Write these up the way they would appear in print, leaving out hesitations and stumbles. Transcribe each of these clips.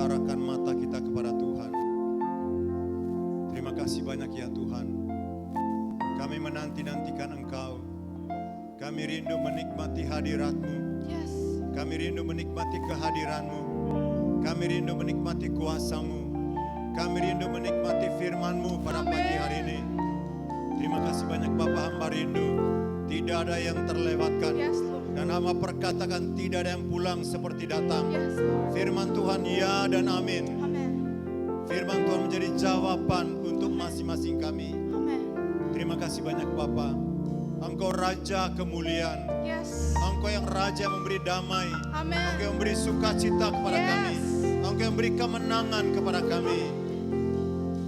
kita arahkan mata kita kepada Tuhan. Terima kasih banyak ya Tuhan. Kami menanti-nantikan Engkau. Kami rindu menikmati hadirat-Mu. Yes. Kami rindu menikmati kehadiran-Mu. Kami rindu menikmati kuasa-Mu. Kami rindu menikmati firman-Mu pada pagi hari ini. Terima kasih banyak Bapa, hamba rindu. Tidak ada yang terlewatkan. Yes, Lord. Dan hamba perkatakan tidak ada yang pulang seperti datang. Yes, Lord. Firman Tuhan ya dan amin. Amen. Firman Tuhan menjadi jawaban untuk masing-masing kami. Amen. Terima kasih banyak Bapa. Engkau Raja kemuliaan. Yes. Engkau yang Raja memberi damai. Amen. Engkau yang memberi sukacita kepada Yes. kami. Engkau yang memberi kemenangan kepada kami.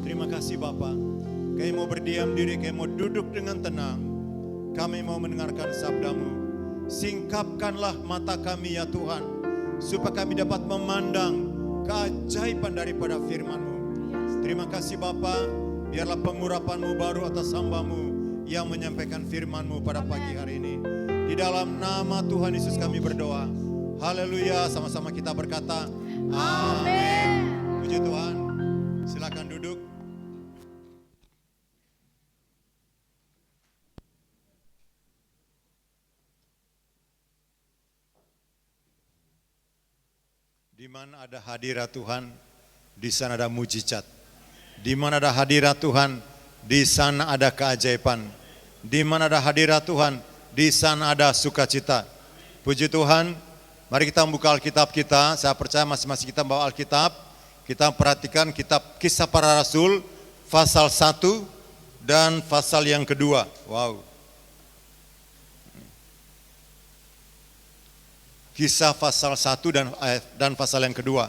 Terima kasih Bapa. Kami mau berdiam diri, kami mau duduk dengan tenang. Kami mau mendengarkan sabda-Mu. Singkapkanlah mata kami ya Tuhan, supaya kami dapat memandang keajaiban daripada firman-Mu. Yes. Terima kasih Bapa, biarlah pengurapan-Mu baru atas hamba-Mu yang menyampaikan firman-Mu pada pagi hari ini. Di dalam nama Tuhan Yesus kami berdoa. Haleluya, sama-sama kita berkata amin. Puji Tuhan. Silakan duduk. Di mana ada hadirat Tuhan, di sana ada mujizat. Di mana ada hadirat Tuhan, di sana ada keajaiban. Di mana ada hadirat Tuhan, di sana ada sukacita. Puji Tuhan. Mari kita membuka Alkitab kita. Saya percaya masing-masing kita bawa Alkitab. Kita perhatikan kitab Kisah Para Rasul pasal 1 dan pasal yang kedua. Wow. Kisah pasal 1 dan pasal yang kedua.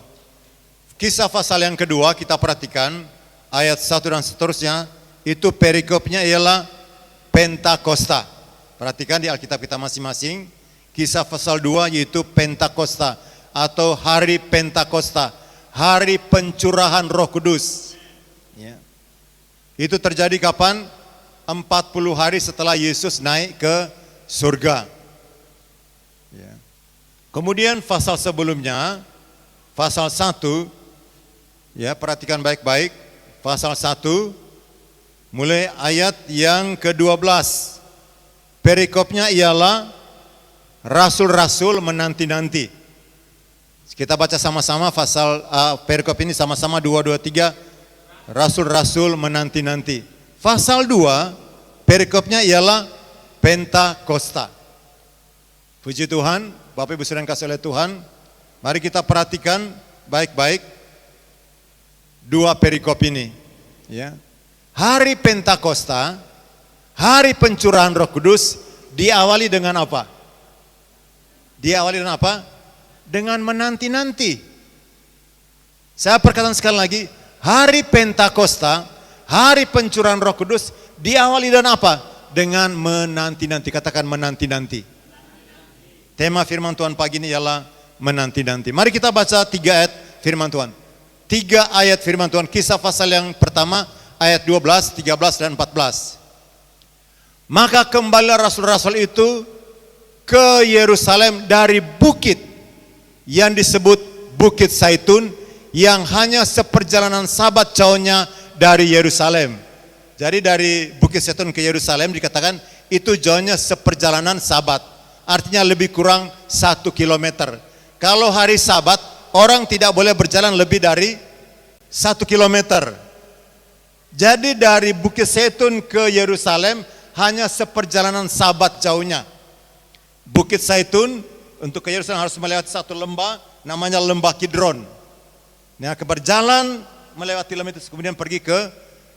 Kisah pasal yang kedua kita perhatikan ayat 1 dan seterusnya, itu perikopnya ialah Pentakosta. Perhatikan di Alkitab kita masing-masing. Kisah pasal 2 yaitu Pentakosta atau hari Pentakosta, hari pencurahan Roh Kudus. Ya. Itu terjadi kapan? 40 hari setelah Yesus naik ke surga. Ya. Kemudian pasal sebelumnya, pasal 1, ya perhatikan baik-baik, pasal 1, mulai ayat yang ke-12. Perikopnya ialah rasul-rasul menanti-nanti. Kita baca sama-sama pasal perikop ini sama-sama 2, 2, 3. Rasul-rasul menanti-nanti. Pasal 2, perikopnya ialah Pentakosta. Puji Tuhan. Bapak Ibu Saudara yang kasih oleh Tuhan, mari kita perhatikan baik-baik dua perikop ini. Ya. Hari Pentakosta, hari pencurahan Roh Kudus diawali dengan apa? Diawali dengan apa? Dengan menanti-nanti. Saya perkatakan sekali lagi, hari Pentakosta, hari pencurahan Roh Kudus diawali dengan apa? Dengan menanti-nanti. Katakan menanti-nanti. Tema firman Tuhan pagi ini ialah menanti-nanti. Mari kita baca 3 ayat firman Tuhan. 3 ayat firman Tuhan. Kisah pasal yang pertama ayat 12, 13 dan 14. Maka kembalilah rasul-rasul itu ke Yerusalem dari bukit yang disebut Bukit Zaitun, yang hanya seperjalanan sabat jauhnya dari Yerusalem. Jadi dari Bukit Zaitun ke Yerusalem dikatakan itu jauhnya seperjalanan sabat. Artinya lebih kurang 1 kilometer. Kalau hari Sabat, orang tidak boleh berjalan lebih dari 1 kilometer. Jadi dari Bukit Zaitun ke Yerusalem hanya seperjalanan Sabat jauhnya. Bukit Zaitun untuk ke Yerusalem harus melewati satu lembah, namanya Lembah Kidron. Nah, berjalan melewati lembah itu kemudian pergi ke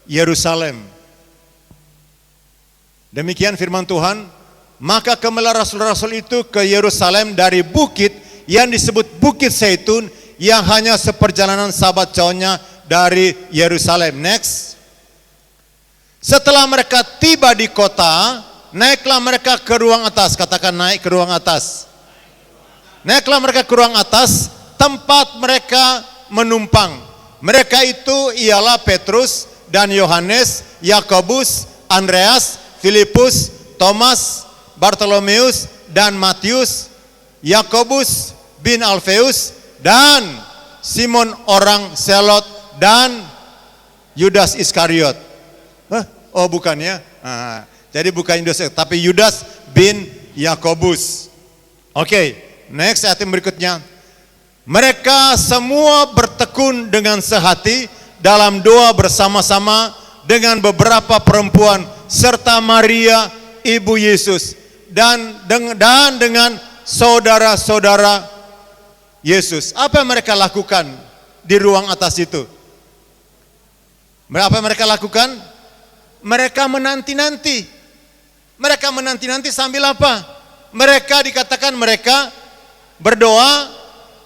Yerusalem. Demikian firman Tuhan. Maka kembalilah rasul-rasul itu ke Yerusalem dari bukit yang disebut Bukit Zaitun, yang hanya seperjalanan sabat jauhnya dari Yerusalem. Next. Setelah mereka tiba di kota, naiklah mereka ke ruang atas. Katakan naik ke ruang atas. Naiklah mereka ke ruang atas, tempat mereka menumpang. Mereka itu ialah Petrus dan Yohanes, Yakobus, Andreas, Filipus, Thomas, Bartolomeus dan Matius, Yakobus bin Alfeus dan Simon orang Selot, dan Yudas Iskariot. Oh bukan ya. Jadi bukan Yudas, tapi Yudas bin Yakobus. Oke, next ayat yang berikutnya. Mereka semua bertekun dengan sehati dalam doa bersama-sama dengan beberapa perempuan serta Maria ibu Yesus dan dengan saudara-saudara Yesus. Apa yang mereka lakukan di ruang atas itu? Apa yang mereka lakukan? Mereka menanti-nanti. Mereka menanti-nanti sambil apa? Mereka dikatakan mereka berdoa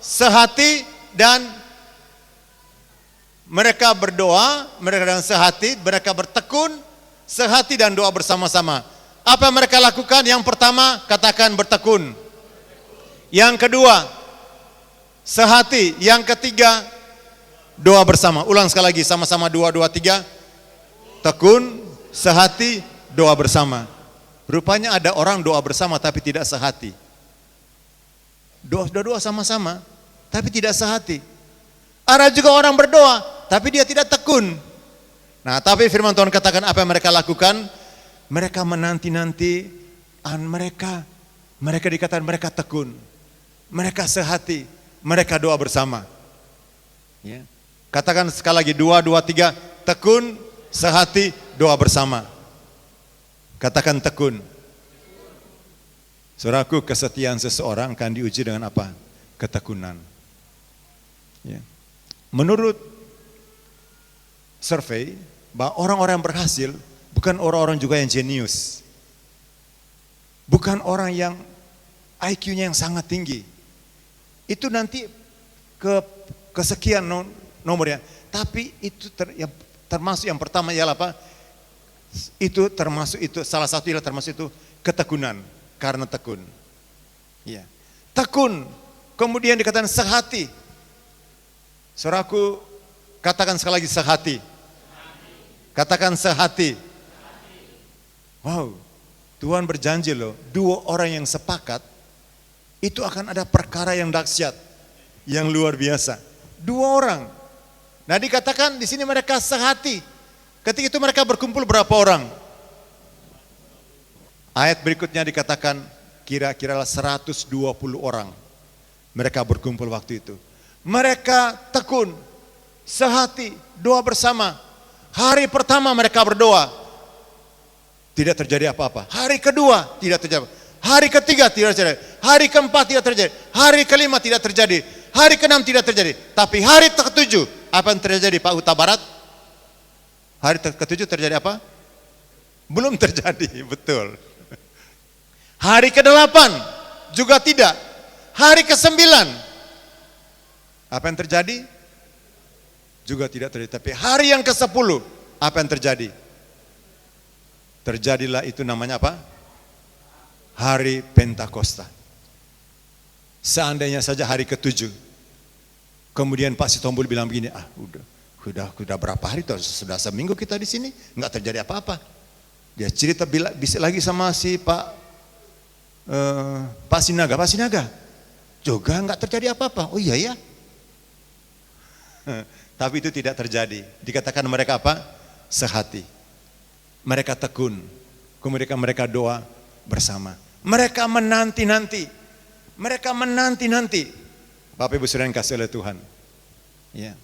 sehati dan mereka berdoa, mereka dengan sehati, mereka bertekun sehati dan doa bersama-sama. Apa yang mereka lakukan? Yang pertama, katakan bertekun. Yang kedua, sehati. Yang ketiga, doa bersama. Ulang sekali lagi, sama-sama 2, 2, 3. Tekun, sehati, doa bersama. Rupanya ada orang doa bersama tapi tidak sehati. Doa sama-sama tapi tidak sehati. Ada juga orang berdoa tapi dia tidak tekun. Nah, tapi firman Tuhan katakan apa yang mereka lakukan? Mereka menanti-nanti, mereka dikatakan mereka tekun. Mereka sehati, mereka doa bersama. Ya. Katakan sekali lagi 2, 2, 3, tekun, sehati, doa bersama. Katakan tekun. Saudaraku, kesetiaan seseorang akan diuji dengan apa? Ketekunan. Ya. Menurut survei, bahwa orang-orang yang berhasil bukan orang-orang juga yang jenius. Bukan orang yang IQ-nya yang sangat tinggi. Itu nanti kesekian nomornya. Tapi itu termasuk yang pertama ialah apa? Itu termasuk itu salah satu ialah termasuk itu ketekunan, karena tekun. Ya. Tekun, kemudian dikatakan sehati. Saudaraku, katakan sekali lagi sehati. Katakan sehati. Wow, Tuhan berjanji loh, 2 orang yang sepakat itu akan ada perkara yang dahsyat, yang luar biasa. 2 orang. Nah, dikatakan di sini mereka sehati. Ketika itu mereka berkumpul berapa orang? Ayat berikutnya dikatakan kira-kira 120 orang. Mereka berkumpul waktu itu. Mereka tekun, sehati, doa bersama. Hari pertama mereka berdoa, tidak terjadi apa-apa. Hari kedua tidak terjadi. Hari ketiga tidak terjadi. Hari keempat tidak terjadi. Hari kelima tidak terjadi. Hari keenam tidak terjadi. Tapi hari ketujuh, apa yang terjadi Pak Huta Barat? Hari ketujuh terjadi apa? Belum terjadi, betul. Hari ke-8 juga tidak. Hari ke-9, apa yang terjadi? Juga tidak terjadi. Tapi hari yang ke-10, apa yang terjadi? Terjadilah itu namanya apa? Hari Pentakosta. Seandainya saja hari ke-7, kemudian Pak Sitombul bilang begini, udah berapa hari, sudah seminggu kita di sini, nggak terjadi apa-apa. Dia cerita bisik lagi sama si Pak Sinaga juga nggak terjadi apa-apa. Oh iya ya. Tapi itu tidak terjadi. Dikatakan mereka apa? Sehati. Mereka tekun. Kemudian mereka doa bersama. Mereka menanti-nanti. Mereka menanti-nanti. Bapak Ibu Saudara yang kasih oleh Tuhan. Ya.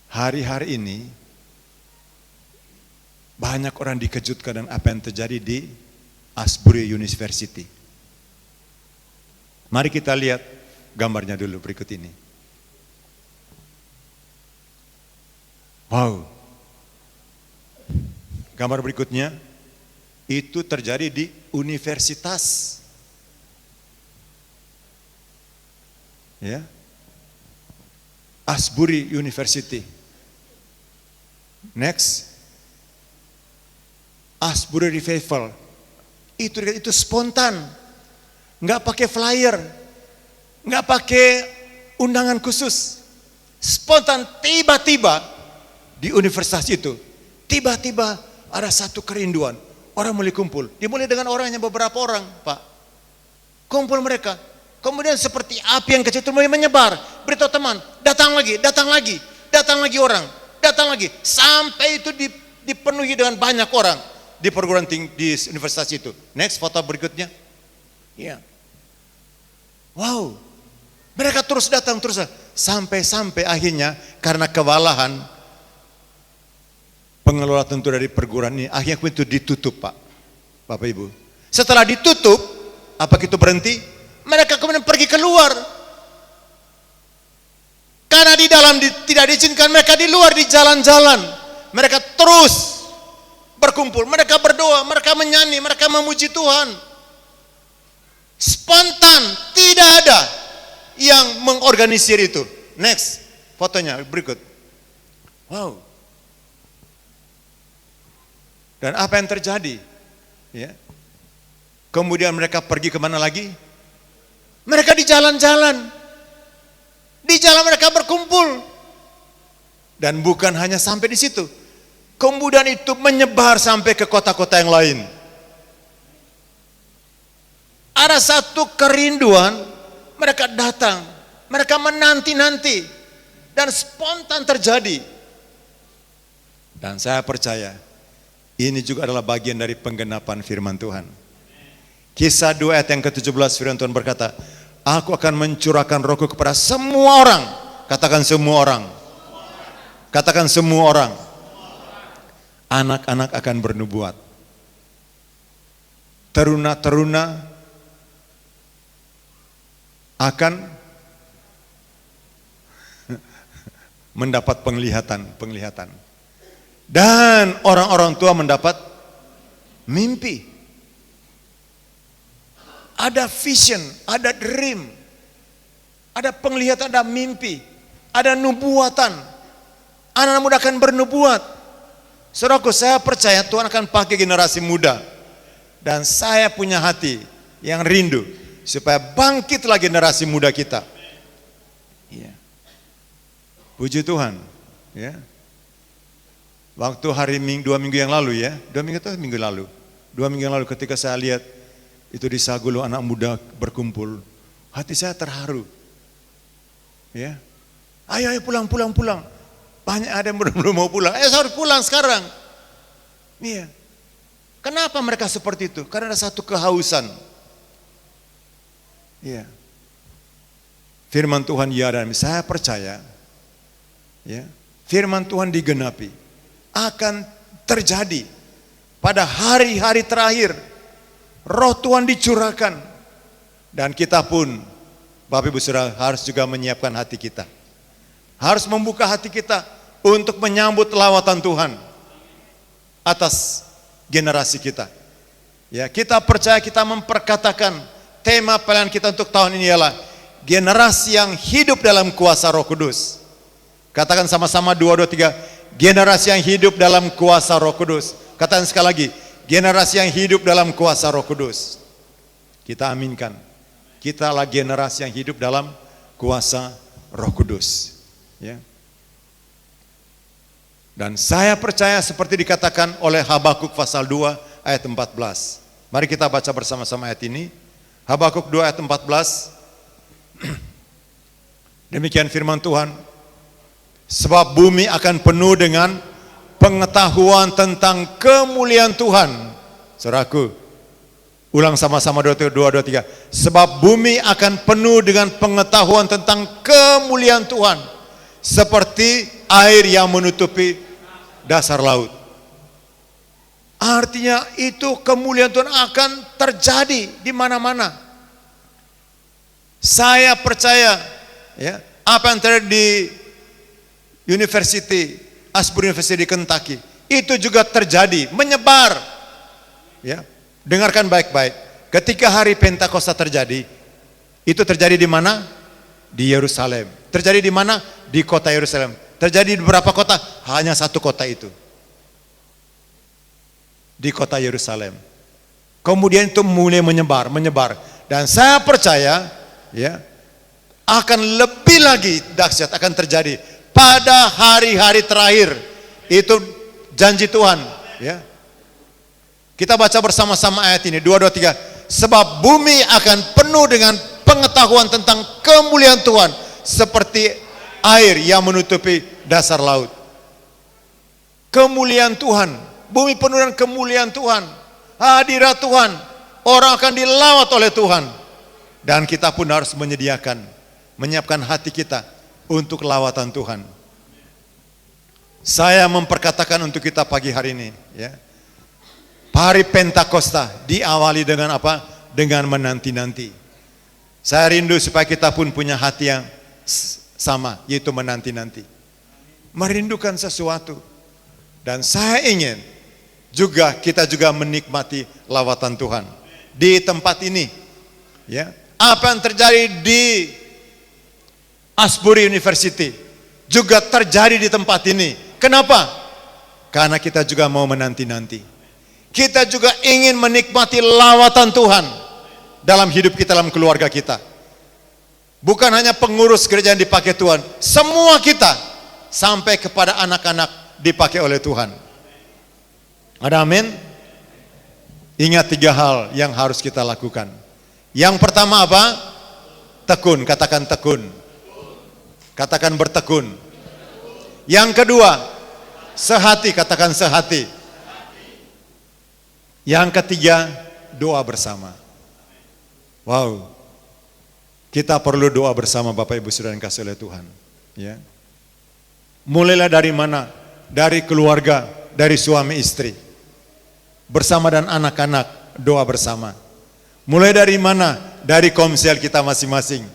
Hari-hari ini banyak orang dikejutkan dengan apa yang terjadi di Asbury University. Mari kita lihat gambarnya dulu berikut ini. Wow. Gambar berikutnya itu terjadi di universitas. Ya. Asbury University. Next. Asbury Revival. Itu spontan. Enggak pakai flyer. Enggak pakai undangan khusus. Spontan, tiba-tiba di universitas itu, tiba-tiba ada satu kerinduan. Orang mulai kumpul. Dimulai dengan orangnya beberapa orang, Pak. Kumpul mereka. Kemudian seperti api yang kecil itu mulai menyebar. beritahu teman, datang lagi, datang lagi orang, datang lagi, sampai itu dipenuhi dengan banyak orang di perguruan tinggi di universitas itu. Next foto berikutnya. Ya. Wow. Mereka terus datang sampai akhirnya karena kewalahan pengelola tentu dari perguruan ini akhirnya itu ditutup, Pak. Bapak Ibu. Setelah ditutup, apa itu berhenti? Mereka kemudian pergi keluar. Karena di dalam tidak diizinkan, mereka di luar di jalan-jalan. Mereka terus berkumpul, mereka berdoa, mereka menyanyi, mereka memuji Tuhan. Spontan, tidak ada yang mengorganisir itu. Next, fotonya berikut. Wow. Dan apa yang terjadi? Ya. Kemudian mereka pergi kemana lagi? Mereka di jalan-jalan. Di jalan mereka berkumpul. Dan bukan hanya sampai di situ. Kemudian itu menyebar sampai ke kota-kota yang lain. Ada satu kerinduan, mereka datang, mereka menanti-nanti, dan spontan terjadi. Dan saya percaya, ini juga adalah bagian dari penggenapan firman Tuhan. Kisah 2 ayat yang ke-17 firman Tuhan berkata, Aku akan mencurahkan rohku kepada semua orang. Katakan semua orang. Katakan semua orang. Anak-anak akan bernubuat. Teruna-teruna akan mendapat penglihatan. Dan orang-orang tua mendapat mimpi. Ada vision, ada dream. Ada penglihatan, ada mimpi. Ada nubuatan. Anak muda akan bernubuat. Saudaraku, saya percaya Tuhan akan pakai generasi muda. Dan saya punya hati yang rindu supaya bangkitlah generasi muda kita. Ya. Puji Tuhan. Ya. Waktu hari Minggu, 2 minggu yang lalu ya, 2 minggu atau minggu lalu, 2 minggu yang lalu ketika saya lihat itu di Sagulu anak muda berkumpul, hati saya terharu. Ya. Ayo pulang. Banyak ada yang belum mau pulang. Saya harus pulang sekarang. Iya. Kenapa mereka seperti itu? Karena ada satu kehausan. Iya. Firman Tuhan ya, dan saya percaya ya, firman Tuhan digenapi akan terjadi pada hari-hari terakhir. Roh Tuhan dicurahkan dan kita pun Bapak Ibu Saudara harus juga menyiapkan hati kita. Harus membuka hati kita untuk menyambut lawatan Tuhan atas generasi kita. Ya, kita percaya, kita memperkatakan tema pelayanan kita untuk tahun ini ialah generasi yang hidup dalam kuasa Roh Kudus. Katakan sama-sama 2, 2, 3, generasi yang hidup dalam kuasa Roh Kudus. Katakan sekali lagi, generasi yang hidup dalam kuasa Roh Kudus. Kita aminkan. Kita adalah generasi yang hidup dalam kuasa Roh Kudus. Ya. Dan saya percaya seperti dikatakan oleh Habakuk pasal 2 ayat 14. Mari kita baca bersama-sama ayat ini. Habakuk 2 ayat 14. Demikian firman Tuhan. Sebab bumi akan penuh dengan pengetahuan tentang kemuliaan Tuhan. Saudaraku, ulang sama-sama 2, 2, 3. Sebab bumi akan penuh dengan pengetahuan tentang kemuliaan Tuhan. Seperti air yang menutupi dasar laut. Artinya itu kemuliaan Tuhan akan terjadi di mana-mana. Saya percaya ya, apa yang terjadi di Asbury University di Kentucky itu juga terjadi, menyebar. Ya, dengarkan baik-baik. Ketika hari Pentakosta terjadi, itu terjadi di mana? Di Yerusalem. Terjadi di mana? Di kota Yerusalem. Terjadi di beberapa kota? Hanya satu kota itu. Di kota Yerusalem. Kemudian itu mulai menyebar. Dan saya percaya, ya, akan lebih lagi dahsyat akan terjadi pada hari-hari terakhir. Itu janji Tuhan. Ya. Kita baca bersama-sama ayat ini. 2, 2, 3. Sebab bumi akan penuh dengan pengetahuan tentang kemuliaan Tuhan. seperti air yang menutupi dasar laut. Kemuliaan Tuhan, bumi penuh dengan kemuliaan Tuhan, hadirat Tuhan, orang akan dilawat oleh Tuhan. Dan kita pun harus menyiapkan hati kita untuk lawatan Tuhan. Saya memperkatakan untuk kita pagi hari ini, ya. Hari Pentakosta diawali dengan apa? Dengan menanti-nanti. Saya rindu supaya kita pun punya hati yang sama, yaitu menanti-nanti. Merindukan sesuatu. Dan saya ingin kita juga menikmati lawatan Tuhan di tempat ini. Ya. Apa yang terjadi di Asbury University juga terjadi di tempat ini. Kenapa? Karena kita juga mau menanti-nanti. Kita juga ingin menikmati lawatan Tuhan dalam hidup kita, dalam keluarga kita. Bukan hanya pengurus gereja yang dipakai Tuhan, semua kita sampai kepada anak-anak dipakai oleh Tuhan. Ada amin? Ingat 3 hal yang harus kita lakukan. Yang pertama apa? Tekun, katakan tekun. Katakan bertekun. Yang kedua, sehati, katakan sehati. Yang ketiga, doa bersama. Wow, kita perlu doa bersama Bapak Ibu Saudara yang kasih oleh Tuhan. Ya. Mulailah dari mana? Dari keluarga, dari suami istri. Bersama dan anak-anak, doa bersama. Mulai dari mana? Dari komsel kita masing-masing.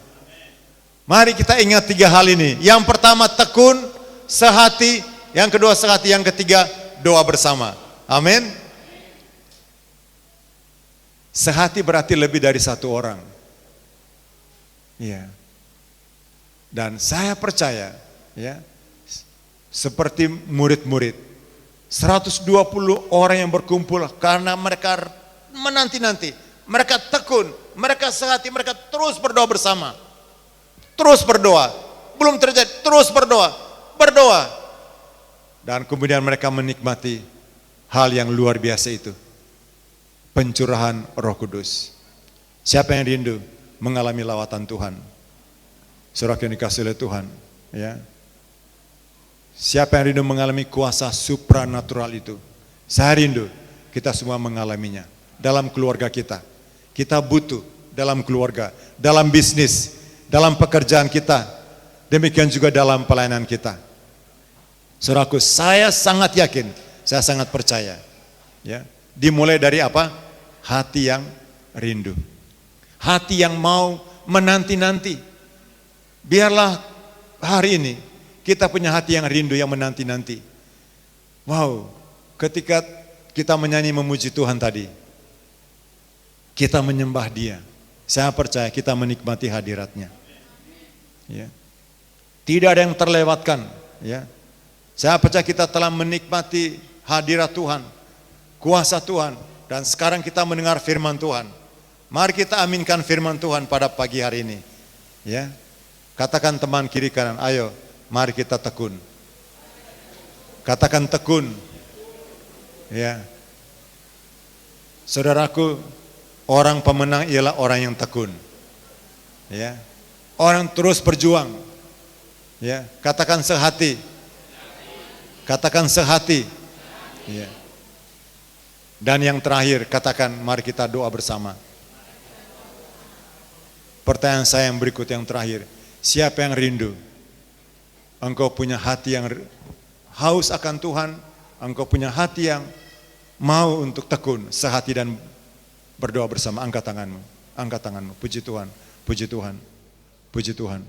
Mari kita ingat 3 hal ini. Yang pertama tekun, sehati. Yang kedua sehati. Yang ketiga doa bersama. Amin. Sehati berarti lebih dari 1 orang. Ya. Dan saya percaya, ya, seperti murid-murid, 120 orang yang berkumpul karena mereka menanti-nanti, mereka tekun, mereka sehati, mereka terus berdoa bersama. Terus berdoa, belum terjadi, terus berdoa. Dan kemudian mereka menikmati hal yang luar biasa itu. Pencurahan Roh Kudus. Siapa yang rindu mengalami lawatan Tuhan? Saudara yang dikasihi oleh Tuhan, ya. Siapa yang rindu mengalami kuasa supranatural itu? Saya rindu kita semua mengalaminya dalam keluarga kita. Kita butuh dalam keluarga, dalam bisnis, dalam pekerjaan kita. Demikian juga dalam pelayanan kita. Saudaraku, saya sangat yakin, saya sangat percaya. Ya, dimulai dari apa? Hati yang rindu. Hati yang mau menanti-nanti. Biarlah hari ini kita punya hati yang rindu, yang menanti-nanti. Wow, ketika kita menyanyi memuji Tuhan tadi, kita menyembah Dia. Saya percaya kita menikmati hadirat-Nya. Ya. Tidak ada yang terlewatkan. Ya. Saya percaya kita telah menikmati hadirat Tuhan, kuasa Tuhan, dan sekarang kita mendengar firman Tuhan. Mari kita aminkan firman Tuhan pada pagi hari ini. Ya. Katakan teman kiri kanan, ayo, mari kita tekun. Katakan tekun. Ya. Saudaraku, orang pemenang ialah orang yang tekun. Ya. Orang terus berjuang. Ya, katakan sehati. Katakan sehati. Ya. Dan yang terakhir, katakan mari kita doa bersama. Pertanyaan saya yang berikut yang terakhir. Siapa yang rindu? Engkau punya hati yang haus akan Tuhan. Engkau punya hati yang mau untuk tekun, sehati dan berdoa bersama. Angkat tanganmu. Angkat tanganmu. Puji Tuhan. Puji Tuhan. Puji Tuhan.